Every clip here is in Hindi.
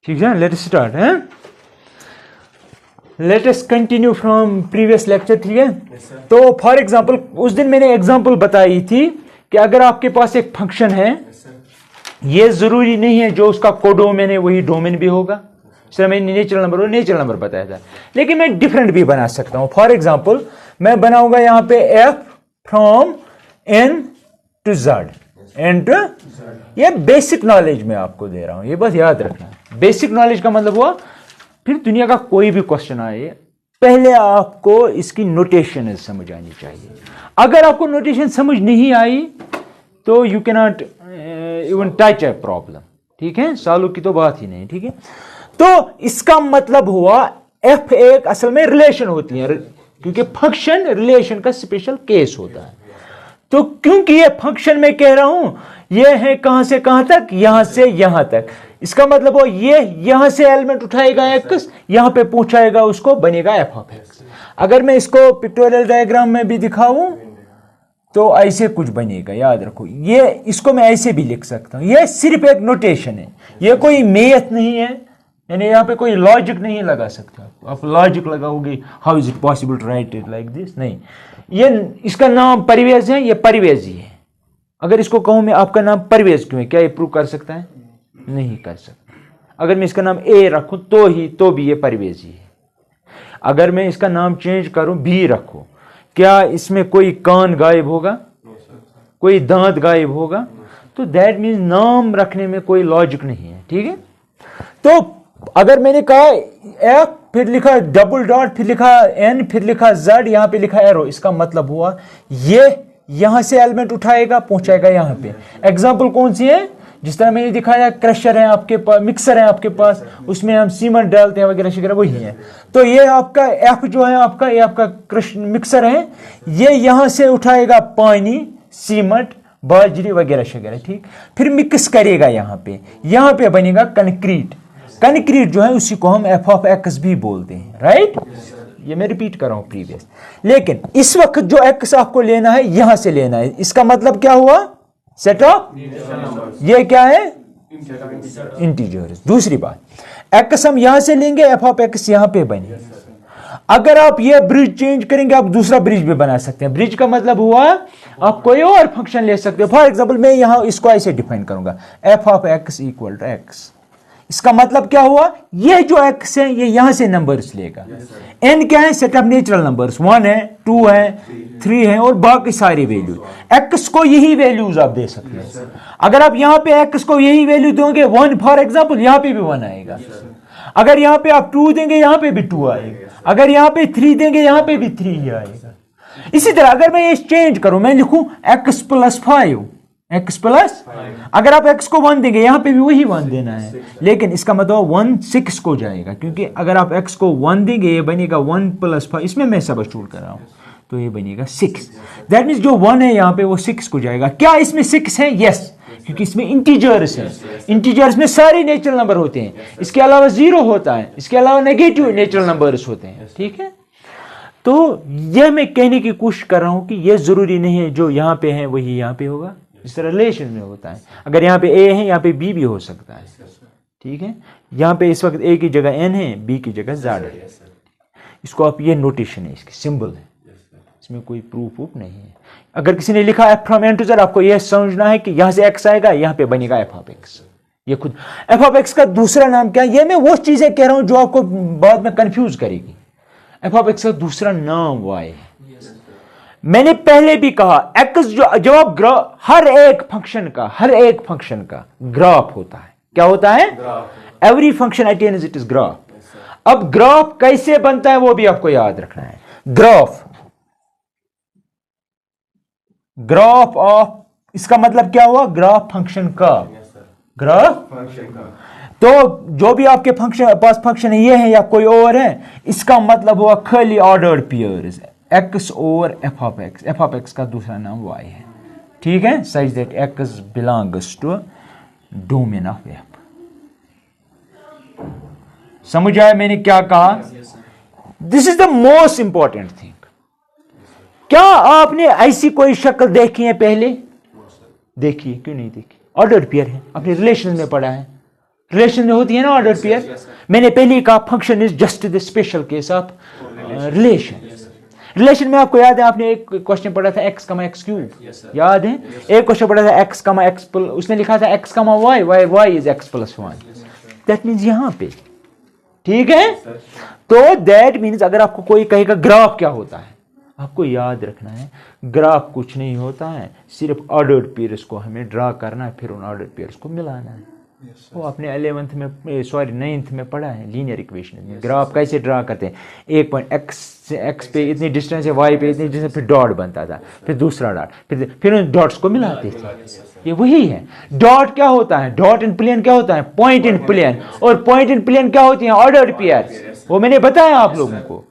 ठीक है, लेट अस स्टार्ट है, let us continue from previous lecture. ठीक है, तो फॉर एग्जांपल उस दिन मैंने एग्जांपल बताई थी कि अगर आपके पास एक फंक्शन है, ये जरूरी नहीं है जो उसका कोडोमेन है वही डोमेन भी होगा। सर मैंने नेचुरल नंबर बताया था, लेकिन मैं डिफरेंट भी बना सकता हूं। फॉर एग्जांपल मैं बनाऊंगा यहां पे F from N to Z, N to, ये बेसिक नॉलेज मैं आपको दे रहा हूं, ये बस याद रखना। बेसिक नॉलेज का मतलब हुआ फिर दुनिया का कोई भी क्वेश्चन आए पहले आपको इसकी नोटेशन समझ आनी चाहिए। अगर आपको नोटेशन समझ नहीं आई तो you can not even touch a problem. ठीक है, सॉल्व की तो बात ही नहीं। ठीक है, तो इसका मतलब हुआ एफ एक असल में रिलेशन होती है, क्योंकि फंक्शन रिलेशन का स्पेशल केस होता है। तो क्योंकि ये फंक्शन में कह रहा हूं ये है कहां से कहां तक, यहां से यहां तक, इसका मतलब वो ये यहां से एलिमेंट उठाएगा एक्स, यहां पे पहुंचाएगा उसको, बनेगा एफ ऑफ एक्स। अगर मैं इसको पिक्टोरियल डायग्राम में भी दिखाऊं तो ऐसे कुछ बनेगा, याद रखो। ये इसको मैं ऐसे भी लिख सकता हूं, ये सिर्फ एक नोटेशन है, ये कोई मेथ नहीं है, यानी यहां पे कोई लॉजिक नहीं लगा सकते आप लॉजिक लगाओगे how is it possible to write it like this, नहीं। ये इसका नाम परवेज है, ये परवेज ही है। अगर इसको कहूं मैं आपका नाम परवेज क्यों है, क्या ये प्रूव कर सकता है? नहीं कर सकता। अगर मैं इसका नाम ए रखूं तो भी ये परवेज ही है। अगर मैं इसका नाम चेंज करूं बी रखूं, क्या इसमें कोई कान गायब होगा, कोई दांत गायब होगा? तो दैट मीन्स नाम रखने में कोई लॉजिक नहीं है। ठीक है, तो अगर मैंने कहा एफ फिर लिखा डबल डॉट फिर लिखा एन फिर लिखा जेड, यहां पे लिखा एरो, इसका मतलब हुआ ये यहां से एलिमेंट उठाएगा पहुंचाएगा यहां पे। एग्जांपल कौन सी है? जिस तरह मैंने दिखाया क्रशर है आपके पास, मिक्सर है आपके पास, उसमें हम सीमेंट डालते हैं वगैरह वगैरह, वही है। तो ये आपका एफ जो है आपका, ये आपका क्रश मिक्सर है, ये यहां से उठाएगा पानी, सीमेंट, बाजरी वगैरह वगैरह। ठीक, फिर मिक्स करेगा यहां पे बनेगा कंक्रीट। कंक्रीट जो है उसी को हम एफ ऑफ एक्स भी बोलते हैं, राइट? ये मैं रिपीट कर रहा हूं प्रीवियस। लेकिन इस वक्त जो एक्स आपको लेना है यहां से लेना है, इसका मतलब क्या हुआ? सेट ऑफ, ये क्या है? इंटीजर्स। दूसरी बात, एक्स हम यहां से लेंगे, एफ ऑफ एक्स यहां पे बनेगा। अगर आप ये ब्रिज चेंज करेंगे आप दूसरा ब्रिज भी बना सकते हैं। ब्रिज का मतलब हुआ आप कोई और फंक्शन ले सकते हो। फॉर एग्जांपल मैं यहां इसको ऐसे डिफाइन करूंगा, F of X equal to X. इसका मतलब क्या हुआ? ये जो x है ये यहां से नंबर्स लेगा। n क्या है? सेट ऑफ नेचुरल नंबर्स, 1 है, 2 है, 3 है और बाकी सारी वैल्यूज। x को यही वैल्यूज आप दे सकते हैं। अगर आप यहां पे x को यही वैल्यू दोगे 1 फॉर एग्जांपल, यहां पे भी 1 आएगा। अगर यहां पे आप 2 देंगे यहां पे भी 2 आएगा। अगर यहां पे 3 देंगे यहां पे भी 3 ही आएगा। इसी तरह अगर मैं ये चेंज करूं, मैं लिखूं x प्लस 5, x प्लस, अगर आप x को 1 देंगे यहां पे भी वही 1 देना है, लेकिन इसका मतलब 1 6 को जाएगा, क्योंकि अगर आप x को 1 देंगे ये बनेगा 1 प्लस 5, इसमें मैं सब्स्टिट्यूट कर रहा हूं तो ये बनेगा 6। दैट मीन्स जो 1 है यहां पे वो 6 को जाएगा। क्या इसमें 6 है? यस, क्योंकि इसमें इंटीजर्स है। इंटीजर्स में सारे नेचुरल नंबर होते हैं, इसके अलावा 0 होता है, इसके अलावा नेगेटिव नेचुरल नंबर्स होते हैं। ठीक है, तो यह मैं कहने की कोशिश कर रहा हूं कि यह जरूरी नहीं है जो यहां पे है वही यहां पे होगा। इस तरह रिलेशन में होता है, अगर यहाँ पे a है यहाँ पे b भी हो सकता है। ठीक है, यहाँ पे इस वक्त a की जगह n है, b की जगह z है। इसको आप, ये नोटेशन है, इसकी सिंबल है, इसमें कोई प्रूफ नहीं है। अगर किसी ने लिखा f from n to z, आपको यह समझना है कि यहाँ से x आएगा, यहाँ पे बनेगा f ऑफ x। ये खुद f ऑफ x का दूसरा नाम क्या है? ये मैं वो चीजें कह रहा हूं जो आपको बाद में कंफ्यूज करेगी। f ऑफ x का दूसरा नाम y है। मैंने पहले भी कहा x जो आप हर एक फंक्शन का ग्राफ होता है। क्या होता है? Every function attains it is graph. अब ग्राफ कैसे बनता है वो भी आपको याद रखना है। ग्राफ ऑफ, इसका मतलब क्या हुआ? ग्राफ फंक्शन का, ग्राफ फंक्शन का। तो जो भी आपके पास फंक्शन है, ये है या कोई और है, इसका मतलब हुआ खाली ऑर्डर्ड पेयर्स, x और f of x। f of x का दूसरा नाम y है। ठीक है, such that x belongs to domain of f। समझ आया मैंने क्या कहा? This is the most important thing. क्या आपने ऐसी कोई शक्ल देखी है पहले? देखी है? क्यों नहीं देखी? ऑर्डर्ड पेयर है, अपने रिलेशन में पढ़ा है। रिलेशन में होती है ना ऑर्डर पेयर। मैंने पहले ही कहा function is just the special case of relation. Relation में आपको याद है, आपने एक क्वेश्चन पढ़ा था x, x क्यूब, याद है? एक क्वेश्चन पढ़ा था x, x, उसने लिखा था x, y, y is x + 1। That means यहां पे, ठीक है? तो दैट मीन्स अगर आपको कोई कहेगा ग्राफ क्या होता है, आपको याद रखना है ग्राफ कुछ नहीं होता है, सिर्फ ऑर्डर्ड पेयर्स को हमें ड्रा करना है, फिर उन ऑर्डर्ड पेयर्स को मिलाना है। वो आपने 11th में 9th में पढ़ा है लीनियर इक्वेशन में ग्राफ कैसे ड्रा करते हैं। एक पॉइंट x पे इतनी डिस्टेंस है, y पे इतनी डिस्टेंस, फिर डॉट बनता था, फिर दूसरा डॉट, फिर उन डॉट्स को मिलाते थे। ये वही है। डॉट क्या होता है, डॉट इन प्लेन क्या होता है, पॉइंट इन प्लेन, और पॉइंट इन प्लेन क्या होती है, ऑर्डर्ड पेयर्स। वो मैंने बताया आप लोगों को।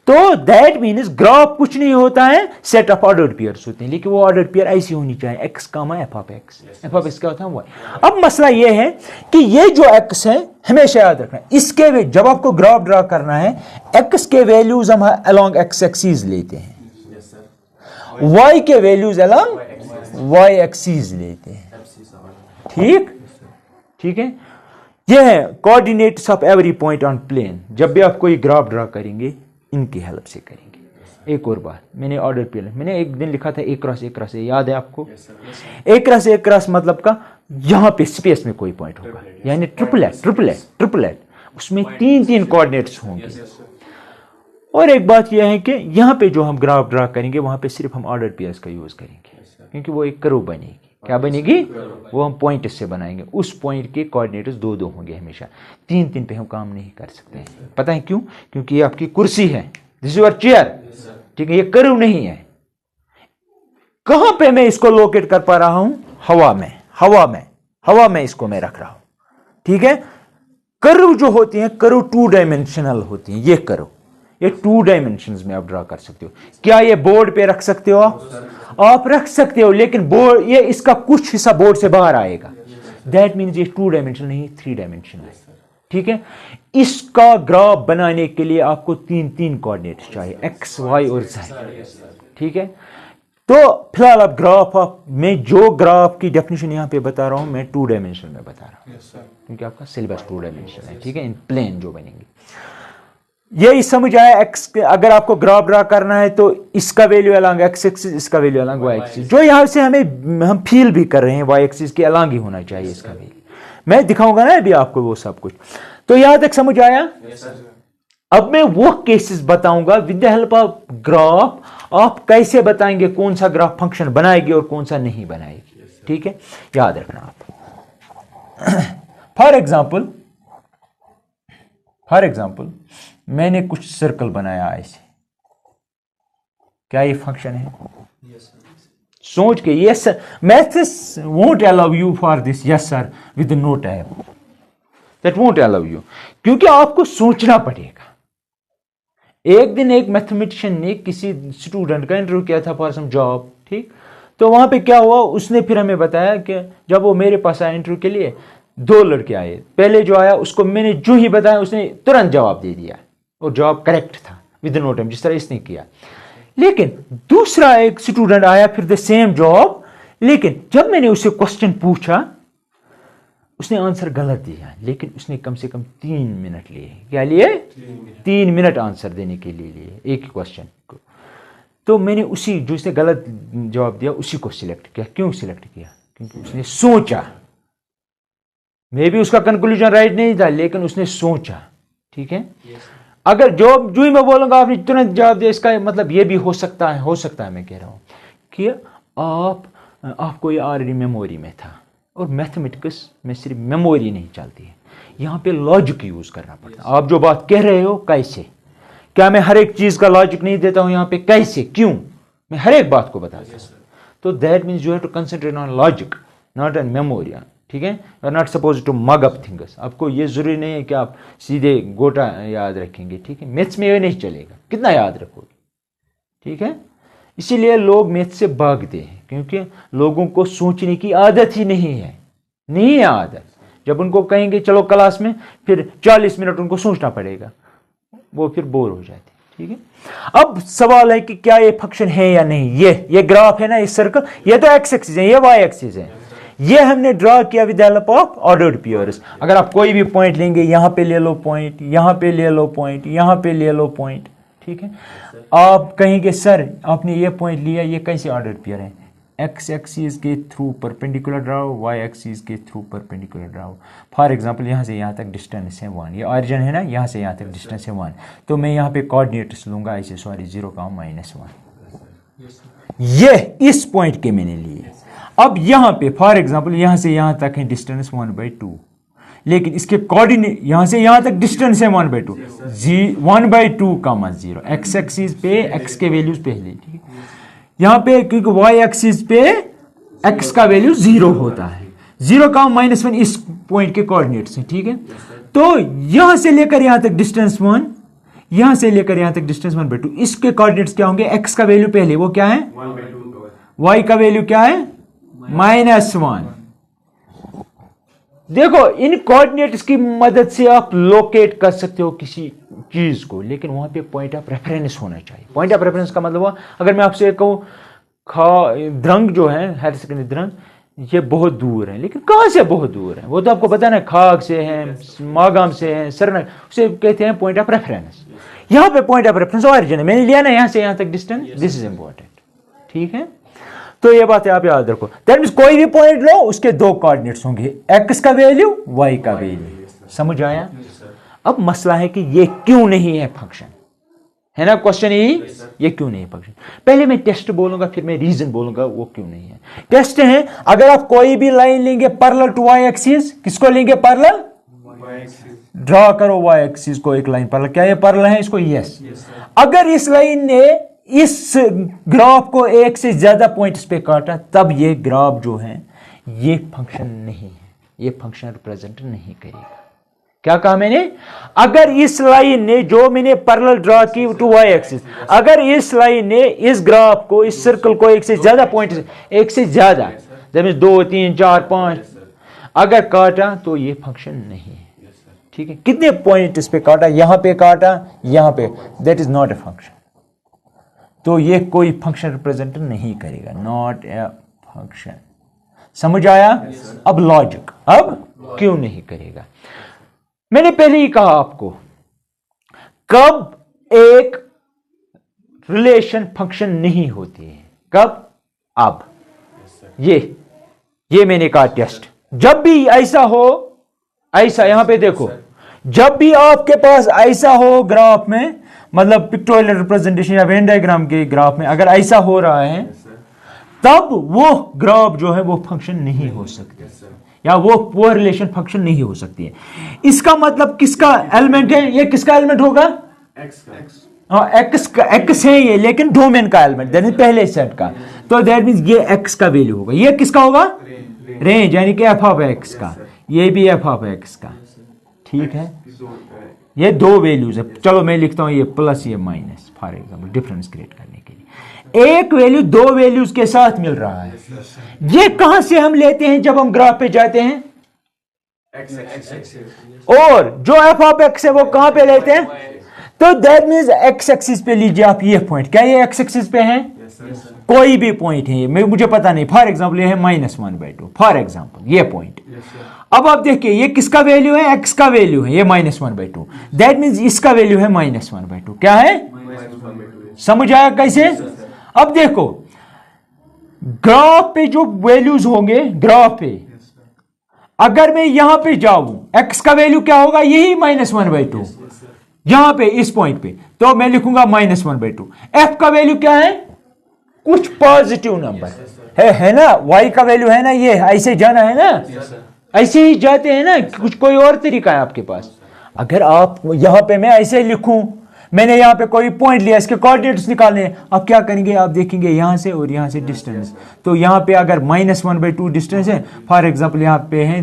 तो दैट मीन्स ग्राफ कुछ नहीं होता है, सेट ऑफ ऑर्डर्ड पेयर्स होते हैं, लेकिन वो ऑर्डर्ड पेयर ऐसी होनी चाहिए x, f(x) क्या होता है y। अब मसला ये है कि ये जो x है हमेशा याद रखना, इसके जब आपको ग्राफ ड्रा करना है, x के वैल्यूज हम अलोंग x एक्सिस लेते हैं, y के वैल्यूज अलोंग y एक्सिस लेते हैं। ठीक है? ये है coordinates of every point on plane. जब भी आप कोई ग्राफ ड्रा करेंगे इनकी हेल्प से करेंगे। एक और बात, मैंने ऑर्डर पे मैंने एक दिन लिखा था a क्रॉस a, याद है आपको? a क्रॉस मतलब का यहां पे स्पेस में कोई पॉइंट होगा, यानी ट्रिपलेट, उसमें 3 कोऑर्डिनेट्स होंगे। और एक बात यह है कि यहां पे जो हम ग्राफ ड्रा करेंगे वहां पे सिर्फ हम ऑर्डर पेयर्स का यूज करेंगे, क्योंकि वो एक कर्व बनेगी। क्या बनेगी? वो हम पॉइंट से बनाएंगे, उस पॉइंट के कोऑर्डिनेटर्स 2 होंगे हमेशा। 3 पे हम काम नहीं कर सकते हैं। पता है क्यों? क्योंकि ये आपकी कुर्सी है, दिस इज योर चेयर, ठीक है? ये कर्व नहीं है। कहां पे मैं इसको लोकेट कर पा रहा हूं? हवा में इसको मैं रख रहा हूं, ठीक है? कर्व जो होती हैं, कर्व 2 डायमेंशनल होती हैं। ये कर्व ये 2 डायमेंशंस में आप ड्रा कर सकते हो। क्या ये बोर्ड पे रख सकते हो? आप रख सकते हो, लेकिन बोर्ड ये इसका कुछ हिस्सा बोर्ड से बाहर आएगा। दैट मीन्स ये 2 डायमेंशनल नहीं, 3 डायमेंशनल है, ठीक है? इसका ग्राफ बनाने के लिए आपको 3 कोऑर्डिनेट्स चाहिए, x, y और z, ठीक है? तो फिलहाल अब ग्राफ मैं जो ग्राफ की डेफिनेशन यहां पे बता रहा हूं, मैं 2 डायमेंशन में बता रहा हूं, क्योंकि आपका सिलेबस 2 डायमेंशन है, ठीक है? इन प्लेन जो बनेंगे, यही समझ आया। x अगर आपको ग्राफ ड्रा करना है तो इसका वैल्यू अलोंग x एक्सिस, इसका वैल्यू अलोंग y एक्सिस, जो यहां से हम फील भी कर रहे हैं y एक्सिस के अलोंग ही होना चाहिए इसका वैल्यू। मैं दिखाऊंगा ना अभी आपको वो सब कुछ। तो यहां तक समझ आया? अब मैं वो केसेस बताऊंगा with the help of graph. आप कैसे बताएंगे कौन सा ग्राफ फंक्शन बनाएगी और कौन सा नहीं बनाएगी, ठीक है? याद रखना आप। फॉर एग्जाम्पल मैंने कुछ सर्कल बनाया ऐसे, क्या ये फंक्शन है? सोच के yes sir, maths won't allow you for this, yes sir with no type, that won't allow you, क्योंकि आपको सोचना पड़ेगा। एक दिन एक मैथमेटिशियन ने किसी स्टूडेंट का इंटरव्यू किया था फॉर सम जॉब, ठीक? तो वहां पे क्या हुआ, उसने फिर हमें बताया कि जब वो मेरे पास आया इंटरव्यू के लिए, 2 लड़के आए। पहले जो आया उसको मैंने जो ही बताया उसने तुरंत जवाब दे दिया और जवाब करेक्ट था विद नो टाइम, जिस तरह इसने किया। लेकिन दूसरा एक स्टूडेंट आया फिर द सेम जॉब, लेकिन जब मैंने उससे क्वेश्चन पूछा उसने आंसर गलत दिया, लेकिन उसने कम से कम 3 मिनट लिए। क्या लिए? 3 मिनट आंसर देने के लिए एक ही क्वेश्चन को। तो मैंने उसी जो उसने गलत जवाब दिया उसी को सिलेक्ट किया। क्यों सिलेक्ट किया? क्योंकि उसने सोचा। मे भी उसका कंक्लूजन राइट नहीं था, लेकिन उसने सोचा, ठीक है? अगर जो ही मैं बोलूंगा आपने तुरंत जवाब दिया, इसका मतलब ये भी हो सकता है मैं कह रहा हूं कि आपको ये ऑलरेडी मेमोरी में था। और मैथमेटिक्स में सिर्फ मेमोरी नहीं चलती है, यहां पे लॉजिक यूज करना पड़ता है। आप जो बात कह रहे हो कैसे, क्या मैं हर एक चीज का लॉजिक नहीं देता हूं यहां पे? कैसे, क्यों? मैं हर एक बात को बताता हूं। तो that means you have to concentrate on logic, not on memory, ठीक है? You are not suppose to mug up things. आपको ये जरूरी नहीं है कि आप सीधे गोटा याद रखेंगे, ठीक है? मैथ्स में ये नहीं चलेगा, कितना याद रखोगे, ठीक है? इसीलिए लोग मैथ्स से भागते हैं, क्योंकि लोगों को सोचने की आदत ही नहीं है आदत। जब उनको कहेंगे चलो क्लास में, फिर 40 मिनट उनको सोचना पड़ेगा, वो फिर बोर हो जाते, ठीक है? अब सवाल है कि क्या ये फंक्शन है या नहीं। ये ग्राफ है ना, इस सर्कल, ये तो एक्स एक्सिस है, ये वाई एक्सिस है। ये हमने ड्रॉ किया with help of ordered pairs. अगर आप कोई भी पॉइंट लेंगे, यहां पे ले लो पॉइंट, यहां पे ले लो पॉइंट, यहां पे ले लो पॉइंट, ठीक है। आप कहेंगे सर आपने ये पॉइंट लिया, ये कैसे ऑर्डर्ड पेयर है? एक्स एक्सिस के थ्रू परपेंडिकुलर ड्राओ, वाई एक्सिस के थ्रू परपेंडिकुलर ड्राओ। फॉर एग्जांपल यहाँ से यहाँ तक डिस्टेंस है 1, ये ऑरिजिन है ना, यहाँ से यहाँ तक डिस्टेंस है 1, तो मैं यहाँ पे कोऑर्डिनेट्स लूंगा ऐसे, सॉरी 0,-1, ये इस पॉइंट के मैंने लिए। अब यहाँ पे फॉर एग्जांपल यहाँ से यहाँ तक है डिस्टेंस 1/2, लेकिन इसके कोऑर्डिनेट यहाँ से यहाँ तक डिस्टेंस है 1/2, 1/2, 0 एक्स एक्सिस पे एक्स के वैल्यूज पहले, ठीक है। यहाँ पे क्योंकि वाई एक्सिस पे एक्स का वैल्यू 0 होता है, 0,-1 इस पॉइंट के कोऑर्डिनेट्स हैं, ठीक है। तो यहां से लेकर यहां तक डिस्टेंस 1, यहां से लेकर यहां तक डिस्टेंस 1/2, इसके कोऑर्डिनेट्स क्या होंगे? एक्स का वैल्यू पहले वो क्या है 1/2, वाई का वैल्यू क्या है -1। देखो इन कोऑर्डिनेट्स की मदद से आप लोकेट कर सकते हो किसी चीज को, लेकिन वहां पे पॉइंट ऑफ रेफरेंस होना चाहिए। पॉइंट ऑफ रेफरेंस का मतलब हुआ, अगर मैं आपसे कहूँ द्रंग जो है हायर सेकेंडरी द्रंग, ये बहुत दूर है, लेकिन कहां से बहुत दूर है वो तो आपको पता ना, खाक से है, मागाम से है, सरना, उसे कहते हैं पॉइंट ऑफ रेफरेंस। यहां पे पॉइंट ऑफ रेफरेंस ऑरिजिन है, मैंने लिया ना यहां से यहां तक डिस्टेंस, दिस इज इंपॉर्टेंट, ठीक है। तो ये बात आप याद रखो। दैट मींस कोई भी पॉइंट लो उसके दो कोऑर्डिनेट्स होंगे, एक्स का वैल्यू, वाई का वैल्यू। समझ आया? अब मसला है कि ये क्यों नहीं है फंक्शन, है ना क्वेश्चन यही, ये क्यों नहीं है फंक्शन। पहले मैं टेस्ट बोलूंगा, फिर मैं रीजन बोलूंगा वो क्यों नहीं है। टेस्ट है, अगर आप कोई भी लाइन लेंगे पैरेलल टू वाई एक्सिस, किसको लेंगे पैरेलल? ड्रॉ करो वाई एक्सिस को एक लाइन पैरेलल, क्या ये पैरेलल है इसको? यस। अगर इस लाइन ने इस ग्राफ को एक से ज्यादा पॉइंट्स पे काटा, तब ये ग्राफ जो है ये फंक्शन नहीं है, ये फंक्शन रिप्रेजेंट नहीं करेगा। क्या कहा मैंने? अगर इस लाइन ने, जो मैंने पैरेलल ड्रॉ की टू वाई एक्सिस, अगर इस लाइन ने इस ग्राफ को, इस सर्कल को एक से ज्यादा पॉइंट, एक से ज्यादा जब 2, 3, 4, 5 अगर काटा तो ये फंक्शन नहीं है, ठीक है। कितने पॉइंट इस पे काटा? यहां पे काटा, यहां पे, that is not a function, तो ये कोई फंक्शन रिप्रेजेंट नहीं करेगा, नॉट ए फंक्शन। समझ आया? अब लॉजिक, अब क्यों नहीं करेगा। मैंने पहले ही कहा आपको, कब एक रिलेशन फंक्शन नहीं होती है, कब? अब ये मैंने कहा टेस्ट, जब भी ऐसा हो, ऐसा यहां पे देखो, जब भी आपके पास ऐसा हो ग्राफ में, मतलब पिक्टोरियल रिप्रेजेंटेशन या वेन डायग्राम के ग्राफ में अगर ऐसा हो रहा है, तब वो ग्राफ जो है वो फंक्शन नहीं हो सकती, या वो रिलेशन फंक्शन नहीं हो सकती है। इसका मतलब किसका एलिमेंट है? ये किसका एलिमेंट होगा? एक्स है ये, लेकिन डोमेन का एलिमेंट, दैट मींस पहले सेट का, तो दैट मींस ये एक्स का वैल्यू होगा। ये किसका होगा? रेंज, यानी कि एफ ऑफ एक्स का, ये भी एफ ऑफ एक्स का, ठीक है। ये दो वैल्यूज है, चलो मैं लिखता हूं ये प्लस ये minus, for example difference create करने के लिए। एक वैल्यू दो वैल्यूज के साथ मिल रहा है, ये कहां से हम लेते हैं? जब हम ग्राफ पे जाते हैं, और जो एफ ऑफ एक्स है वो कहां पे लेते हैं? तो दैट मींस एक्स एक्सिस पे लीजिए आप ये पॉइंट, क्या ये एक्स एक्सिस पे है? कोई भी पॉइंट है, मुझे पता नहीं, फॉर एग्जांपल ये है -1/2, फॉर एग्जांपल ये पॉइंट। अब आप देखिए ये किसका वैल्यू है? एक्स का वैल्यू है, ये -1/2, दैट मींस इसका वैल्यू है -1/2, क्या है? समझ आया कैसे? अब देखो ग्राफ पे जो वैल्यूज होंगे, ग्राफ पे अगर मैं यहां पे जाऊं, एक्स का वैल्यू क्या होगा? यही -1/2, यहां पे इस पॉइंट पे, तो मैं लिखूंगा -1/2। एफ का वैल्यू क्या है? कुछ पॉजिटिव नंबर है ना, वाई का वैल्यू है ना, ये ऐसे जाना है ना, ऐसे ही जाते हैं ना, कुछ कोई और तरीका है आपके पास। अगर आप यहां पे मैं ऐसे लिखूं, मैंने यहां पे कोई पॉइंट लिया, इसके कोऑर्डिनेट्स निकालने, आप क्या करेंगे? आप देखेंगे यहां से और यहां से डिस्टेंस, तो यहां पे अगर -1/2 डिस्टेंस है, फॉर एग्जांपल यहां पे है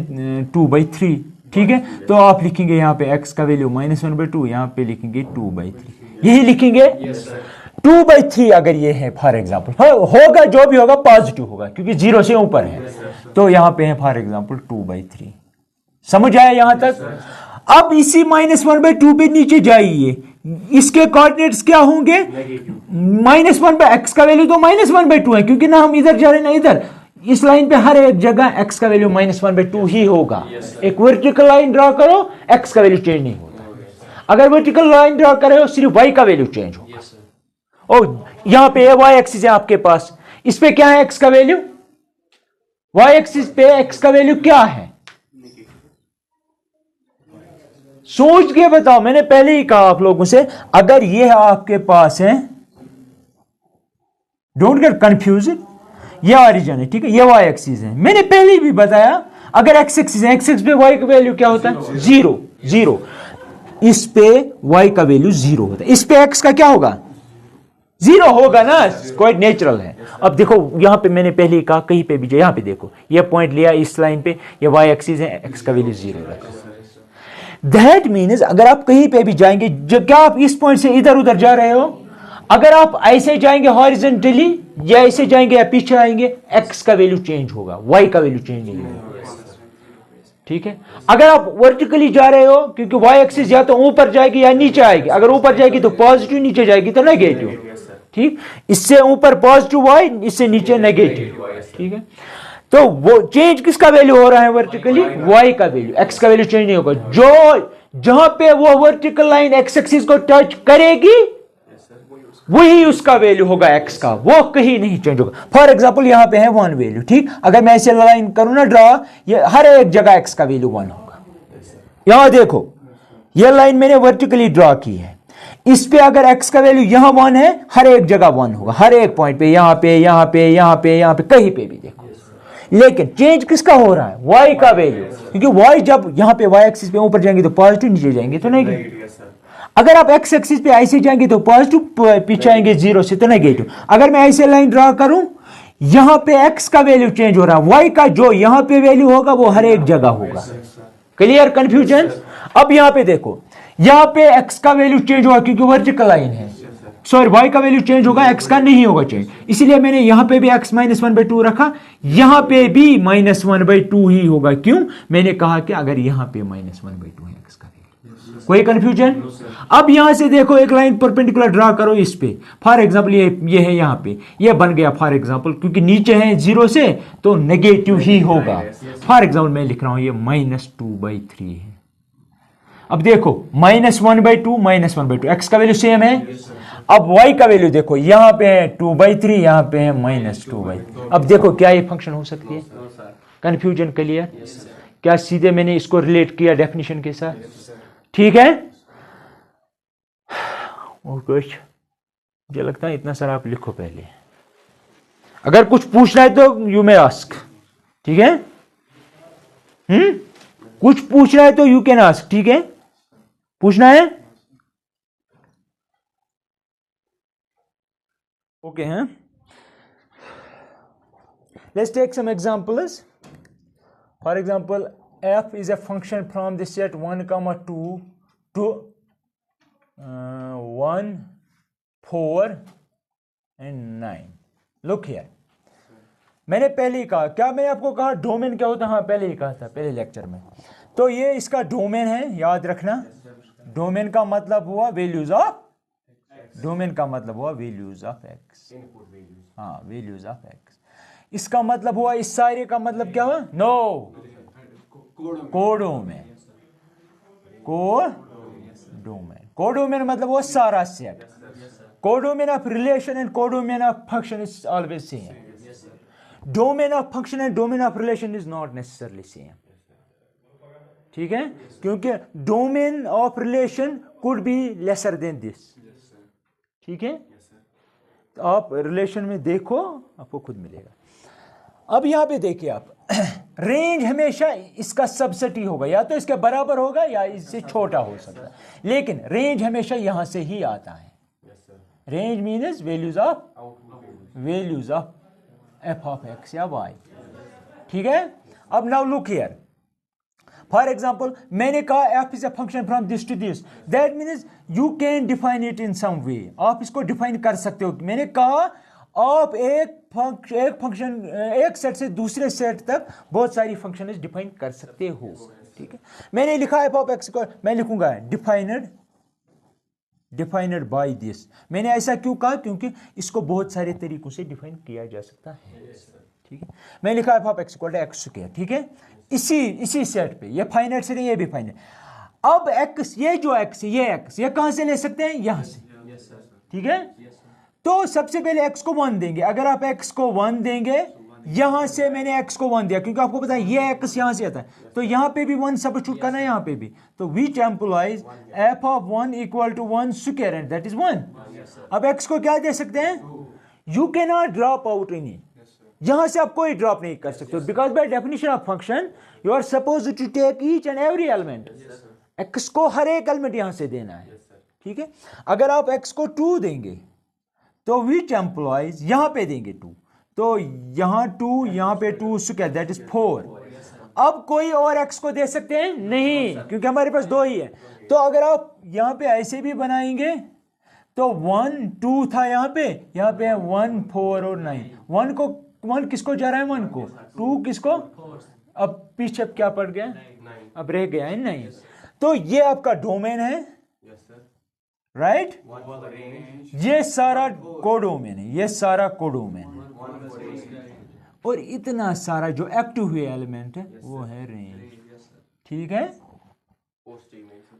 2/3, ठीक है, तो आप लिखेंगे यहां पे x का वैल्यू -1/2, यहां पे लिखेंगे 2/3, यही लिखेंगे 2/3। अगर ये है फॉर एग्जांपल, होगा जो भी होगा पॉजिटिव होगा, क्योंकि 0 से ऊपर है, तो यहां पे है फॉर एग्जांपल 2/3। समझ आया यहां तक? अब इसी -1/2 पे नीचे जाइए, इसके कोऑर्डिनेट्स क्या होंगे? -1/x का वैल्यू तो -1/2 है, क्योंकि ना हम इधर जा रहे हैं ना इधर, इस लाइन पे हर एक जगह x का वैल्यू -1/2 ही होगा। एक वर्टिकल लाइन ड्रॉ करो, x का वैल्यू चेंज नहीं होता। अगर वर्टिकल लाइन ड्रॉ करे सिर्फ y का वैल्यू चेंज होगा। और यहां पे y एक्सिस है आपके पास, इस पे क्या है x का वैल्यू, y एक्सिस पे x का वैल्यू क्या है, सोच के बताओ। मैंने पहले ही कहा आप लोगों से, अगर ये आपके पास है, डोंट गेट कंफ्यूज, ये ऑरिजिन है, ठीक है, ये y एक्सिस है। मैंने पहले भी बताया अगर x एक्सिस है, x एक्सिस पे y का वैल्यू क्या होता है, 0। इस पे y का वैल्यू 0 होता है, इस पे x का क्या होगा, 0 होगा ना, क्वाइट नेचुरल है। अब देखो यहां पे मैंने पहले ही कहा, कहीं पे भी यहां पे देखो, ये पॉइंट लिया इस लाइन पे, ये y एक्सिस है, x का वैल्यू 0 रखा। दैट मीन्स अगर आप कहीं पे भी जाएंगे, जो क्या आप इस पॉइंट से इधर उधर जा रहे हो, अगर आप ऐसे जाएंगे हॉरिजॉन्टली या ऐसे जाएंगे या पीछे आएंगे, x का वैल्यू चेंज होगा, y का वैल्यू चेंज नहीं होगा, ठीक है। अगर आप वर्टिकली जा रहे हो, क्योंकि y एक्सिस या तो ऊपर जाएगी या नीचे आएगी, अगर ऊपर जाएगी तो पॉजिटिव, नीचे जाएगी तो नेगेटिव, ठीक। इससे ऊपर पॉजिटिव y, इससे नीचे नेगेटिव, ठीक है। तो वो चेंज किसका वैल्यू हो रहा है वर्टिकली, y का वैल्यू, x का वैल्यू चेंज नहीं होगा। जो जहां पे वो वर्टिकल लाइन x एक्सिस को टच करेगी वही उसका वैल्यू होगा x का, वो कहीं नहीं चेंज होगा। फॉर एग्जांपल यहां पे है 1 वैल्यू, ठीक। अगर मैं ऐसे लाइन करूं ना ड्रॉ, ये हर एक जगह x का वैल्यू 1 होगा। यहां देखो ये लाइन मैंने वर्टिकली ड्रॉ की है, इस पे अगर x का वैल्यू यहां 1 है, हर एक जगह 1 होगा, हर एक पॉइंट पे, यहां पे, यहां पे, यहां पे, यहां पे, कहीं पे भी देखो। लेकिन चेंज किसका हो रहा है, y का वैल्यू, क्योंकि y जब यहां पे y एक्सिस पे ऊपर जाएंगे तो पॉजिटिव, नीचे जाएंगे तो नेगेटिव। अगर आप x एक्सिस पे ऐसे जाएंगे तो पॉजिटिव, पीछे आएंगे 0 से तो नेगेटिव। अगर मैं ऐसे लाइन ड्रॉ करूं, यहां पे x का वैल्यू चेंज हो रहा है, y का जो यहां पे वैल्यू होगा वो हर एक जगह होगा। Clear confusion. अब यहां पे देखो, यहां पे x का वैल्यू चेंज होगा क्योंकि वर्टिकल लाइन है, सॉरी y का वैल्यू चेंज होगा, x का नहीं होगा चेंज, इसीलिए मैंने यहां पे भी x -1/2 रखा, यहां पे भी -1/2 ही होगा। क्यों, मैंने कहा कि अगर यहां पे -1/2 है x का वैल्यू। कोई कंफ्यूजन। अब यहां से देखो एक लाइन परपेंडिकुलर ड्रॉ करो इस पे, फॉर एग्जांपल ये है यहां पे, ये बन गया फॉर एग्जांपल, क्योंकि नीचे है 0 से तो नेगेटिव ही होगा। फॉर एग्जांपल मैं लिख रहा हूं ये -2/3 है। अब देखो -1/2 -1/2, x का वैल्यू सेम है। अब y का वैल्यू देखो, यहां पे है 2/3, यहां पे है -2/3। अब देखो क्या ये फंक्शन हो सकती है, कंफ्यूजन क्लियर। क्या सीधे मैंने इसको रिलेट किया डेफिनेशन के साथ, ठीक है। और कुछ मुझे लगता है इतना सारा आप लिखो पहले, अगर कुछ पूछना है तो यू मे आस्क, ठीक है। कुछ पूछना है तो यू कैन आस्क, ठीक है, पूछना है, ओके हैं। Let's take some examples. For example f is a function from the set 1, 2 to 1, 4 and 9. Look here. मैंने पहले ही कहा, क्या मैंने आपको कहा डोमेन क्या होता है, हाँ पहले ही कहा था पहले लेक्चर में। तो ये इसका डोमेन है, याद रखना। डोमेन का मतलब हुआ वैल्यूज ऑफ, डोमेन का मतलब हुआ वैल्यूज ऑफ x, हाँ वैल्यूज ऑफ x। इसका मतलब हुआ, इस सारे का मतलब क्या हुआ, नो कोडोमेन, कोडोमेन मतलब वो सारा set. Codomain of relation and codomain of function is always same. Domain of function and domain of relation is not necessarily same, ठीक है, क्योंकि domain of relation could be lesser than this, ठीक है। तो आप रिलेशन में देखो, आपको खुद मिलेगा। अब यहां पे देखिए आप, रेंज हमेशा इसका सबसेट ही होगा, या तो इसके बराबर होगा या इससे छोटा हो सकता है, लेकिन रेंज हमेशा यहां से ही आता है। Range means values of F of X या वाई, ठीक है। अब now look here, for example मैंने कहा f is a function from this to this, that means you can define it in some way, आप इसको डिफाइन कर सकते हो। मैंने कहा आप एक फंक्शन एक सेट से दूसरे सेट तक बहुत सारी फंक्शन डिफाइन कर सकते हो, ठीक है। मैंने लिखा एफ ऑफ एक्स को, मैं लिखूंगा डिफाइनड बाय दिस। मैंने ऐसा क्यों कहा, क्योंकि इसको बहुत सारे तरीकों से डिफाइन किया जा सकता है, ठीक है, मैं लिखा F of X equal to X square, ठीक है, इसी सेट पे, ये फाइनाइट सेट है, ये भी फाइनाइट। अब एक्स, ये जो एक्स है, ये कहां से ले सकते हैं, यहां से, ठीक है। तो सबसे पहले एक्स को 1 देंगे, अगर आप एक्स को 1 देंगे, यहां से मैंने एक्स को 1 दिया क्योंकि आपको पता है ये एक्स यहां से आता है, तो यहां पे भी 1 सब्स्टिट्यूट करना है, यहां पे भी, तो which implies F of 1 equal to 1 square and that is 1। अब एक्स को क्या दे सकते हैं, you can not drop out any, यहां से आप कोई ड्रॉप नहीं कर सकते, because by definition of function you are suppose to take each and every element, X को हर एक एलिमेंट यहां से देना है, ठीक है। अगर आप एक्स को 2 देंगे तो विच एम्प्लॉइज यहां पे देंगे 2, तो यहां 2, यहां पे 2 स्क्वायर दैट इज 4। अब कोई और एक्स को दे सकते हैं नहीं, क्योंकि हमारे पास 2 ही है। तो अगर आप यहां पे ऐसे भी बनाएंगे तो 1 2 था यहां पे है 1 4 और 9, 1 किसको जा रहा है, 1 को, 2 किसको, अब पीछे क्या पड़ गया, अब रह गया है 9। तो ये आपका डोमेन है, राइट, ये सारा कोडोमेन है, ये सारा कोडोमेन है, और इतना सारा जो एक्टिव हुए एलिमेंट है वो है रेंज, ठीक है।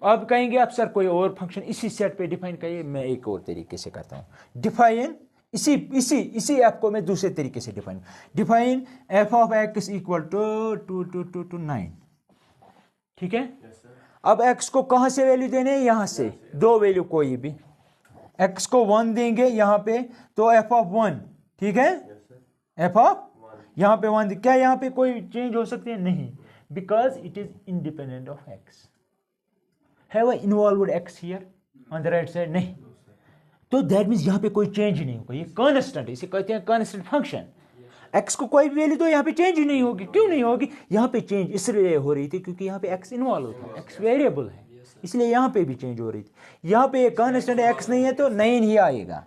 अब कहेंगे आप सर कोई और फंक्शन इसी सेट पे डिफाइन करिए, मैं एक और तरीके से करता हूं डिफाइन, इसी एफ को मैं दूसरे तरीके से define F of X equal to 9, ठीक है। अब x को कहां से वैल्यू देने हैं, यहां से 2 वैल्यू कोई भी, x को 1 देंगे यहां पे तो f ऑफ 1, ठीक है, f ऑफ यहां पे 1, क्या यहां पे कोई चेंज हो सकती है, नहीं, because it is independent of x। Have I involved x here on the right side, नहीं, तो दैट मींस यहां पे कोई चेंज नहीं होगा, ये कांस्टेंट है, इसे कहते हैं कांस्टेंट फंक्शन। x को कोई भी वैल्यू दो यहाँ पे चेंज ही नहीं होगी, क्यों नहीं होगी, यहाँ पे चेंज इसलिए हो रही थी क्योंकि यहाँ पे x इन्वॉल्व था, x वेरिएबल है, इसलिए यहाँ पे भी चेंज हो रही थी। यहाँ पे एक कांस्टेंट x नहीं है तो 9 ही आएगा।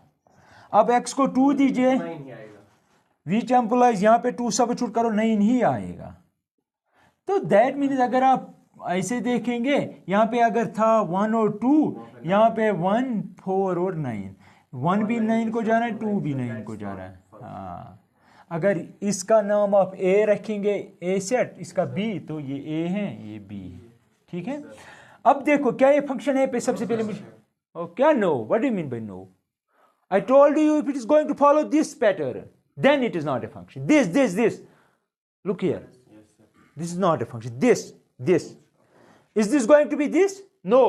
अब x को 2 दीजिए, विच एम्प्लॉइज यहाँ पे 2 सब्स्टिट्यूट करो, 9 ही आएगा। तो दैट मीन्स अगर आप ऐसे देखेंगे, यहाँ पे अगर था 1 और 2, यहाँ पे 1 4 और 9, 1 भी 9 को जा रहा है, 2 भी 9 को जा रहा है, हाँ। अगर इसका नाम आप a रखेंगे, a सेट, इसका b, तो ये a है, ये b है, ठीक है। अब देखो क्या ये फंक्शन है पे, सबसे पहले मुझे क्या no, what do you mean by no, I told you if it is going to follow this pattern then it is not a function, this look here, this is not a function, this is this going to be this, no,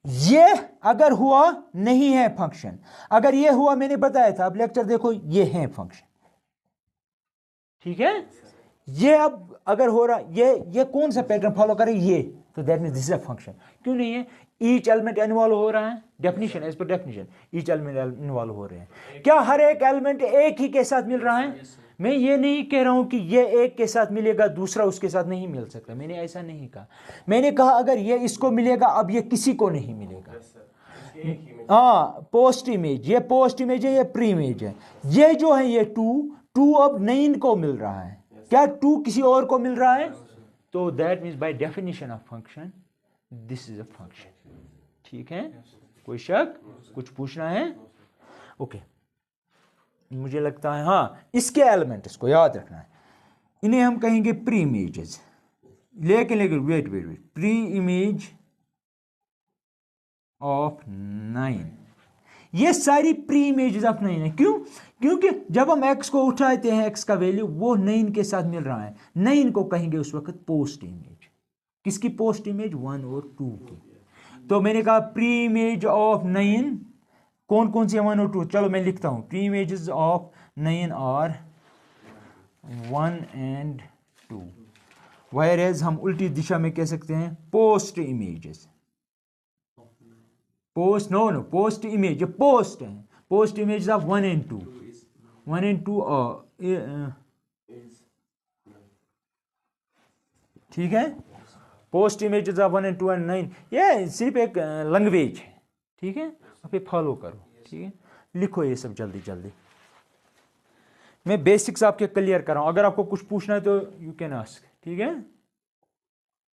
ये अगर हुआ नहीं है फंक्शन, अगर ये हुआ मैंने बताया था, अब लेक्चर देखो, ये है फंक्शन, ठीक है। ये अब अगर हो रहा, ये कौन सा पैटर्न फॉलो करे, ये, तो that means this is a function, क्यों नहीं है, ईच एलिमेंट इन्वॉल्व हो रहा है, definition as per definition each element involve हो रहे हैं। क्या हर एक एलिमेंट एक ही के साथ मिल रहा है, मैं ये नहीं कह रहा हूं कि ये एक के साथ मिलेगा दूसरा उसके साथ नहीं मिल सकता, मैंने ऐसा नहीं कहा, मैंने कहा अगर ये इसको मिलेगा अब ये किसी को नहीं मिलेगा। हाँ, पोस्ट इमेज, ये पोस्ट इमेज है, ये प्री इमेज है, ये जो है ये 2 अब 9 को मिल रहा है, क्या 2 किसी और को मिल रहा है, तो that means by definition of function this is a function, ठीक है। कोई शक, कुछ पूछना है, ओके। मुझे लगता है हाँ, इसके एलिमेंट इसको याद रखना है, इन्हें हम कहेंगे प्री इमेजेस, लेकिन वेट प्री इमेज ऑफ 9, ये सारी प्री इमेजेस ऑफ 9 है, क्यों, क्योंकि जब हम x को उठाते हैं, x का वैल्यू वो 9 के साथ मिल रहा है, 9 को कहेंगे उस वक्त पोस्ट इमेज, किसकी पोस्ट इमेज, 1 और 2 की। तो मैंने कहा प्री इमेज ऑफ 9 कौन कौन सी है, 1 और 2, चलो मैं लिखता हूं, preimages of 9 are 1 and 2, whereas हम उल्टी दिशा में कह सकते हैं post images, post no post image, जो पोस्ट है, post image of 1 and 2, 1 and 2 ठीक है, post images of 1 and 2 and 9, ये सिर्फ एक लैंग्वेज है, ठीक है, आप ये फॉलो करो, ठीक है, लिखो ये सब जल्दी जल्दी, मैं बेसिक्स आपके क्लियर कर रहा हूं, अगर आपको कुछ पूछना है तो यू कैन आस्क, ठीक है।